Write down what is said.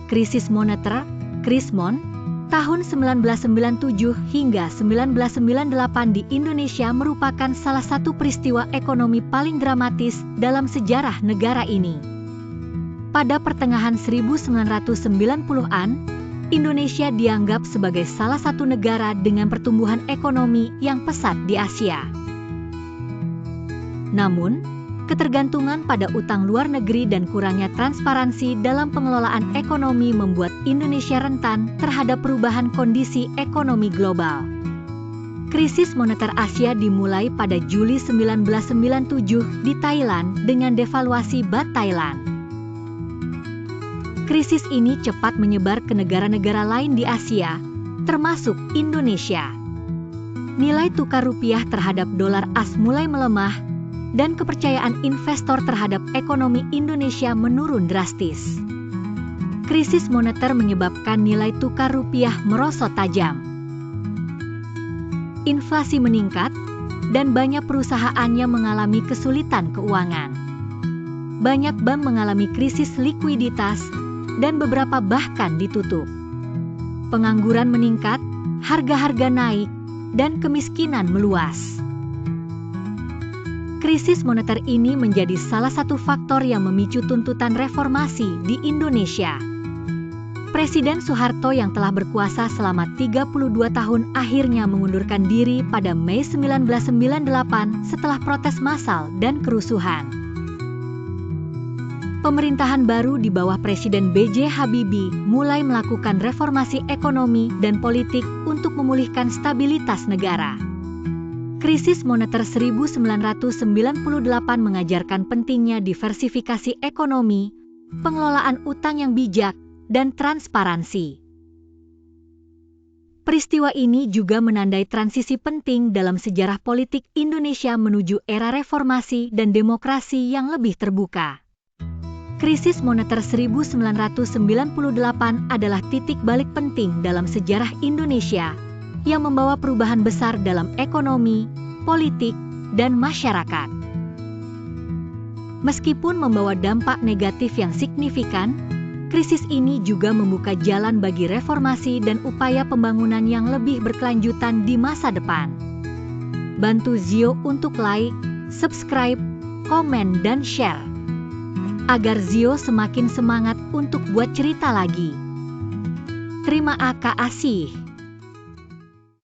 krisis moneter, Krismon, tahun 1997 hingga 1998 di Indonesia merupakan salah satu peristiwa ekonomi paling dramatis dalam sejarah negara ini. Pada pertengahan 1990-an, Indonesia dianggap sebagai salah satu negara dengan pertumbuhan ekonomi yang pesat di Asia. Namun, ketergantungan pada utang luar negeri dan kurangnya transparansi dalam pengelolaan ekonomi membuat Indonesia rentan terhadap perubahan kondisi ekonomi global. Krisis moneter Asia dimulai pada Juli 1997 di Thailand dengan devaluasi Baht Thailand. Krisis ini cepat menyebar ke negara-negara lain di Asia, termasuk Indonesia. Nilai tukar rupiah terhadap dolar AS mulai melemah, dan kepercayaan investor terhadap ekonomi Indonesia menurun drastis. Krisis moneter menyebabkan nilai tukar rupiah merosot tajam. Inflasi meningkat, dan banyak perusahaan yang mengalami kesulitan keuangan. Banyak bank mengalami krisis likuiditas, dan beberapa bahkan ditutup. Pengangguran meningkat, harga-harga naik, dan kemiskinan meluas. Krisis moneter ini menjadi salah satu faktor yang memicu tuntutan reformasi di Indonesia. Presiden Soeharto yang telah berkuasa selama 32 tahun akhirnya mengundurkan diri pada Mei 1998 setelah protes massal dan kerusuhan. Pemerintahan baru di bawah Presiden B.J. Habibie mulai melakukan reformasi ekonomi dan politik untuk memulihkan stabilitas negara. Krisis moneter 1998 mengajarkan pentingnya diversifikasi ekonomi, pengelolaan utang yang bijak, dan transparansi. Peristiwa ini juga menandai transisi penting dalam sejarah politik Indonesia menuju era reformasi dan demokrasi yang lebih terbuka. Krisis moneter 1998 adalah titik balik penting dalam sejarah Indonesia, yang membawa perubahan besar dalam ekonomi, politik, dan masyarakat. Meskipun membawa dampak negatif yang signifikan, krisis ini juga membuka jalan bagi reformasi dan upaya pembangunan yang lebih berkelanjutan di masa depan. Bantu Zio untuk like, subscribe, komen, dan share, agar Zio semakin semangat untuk buat cerita lagi. Terima kasih.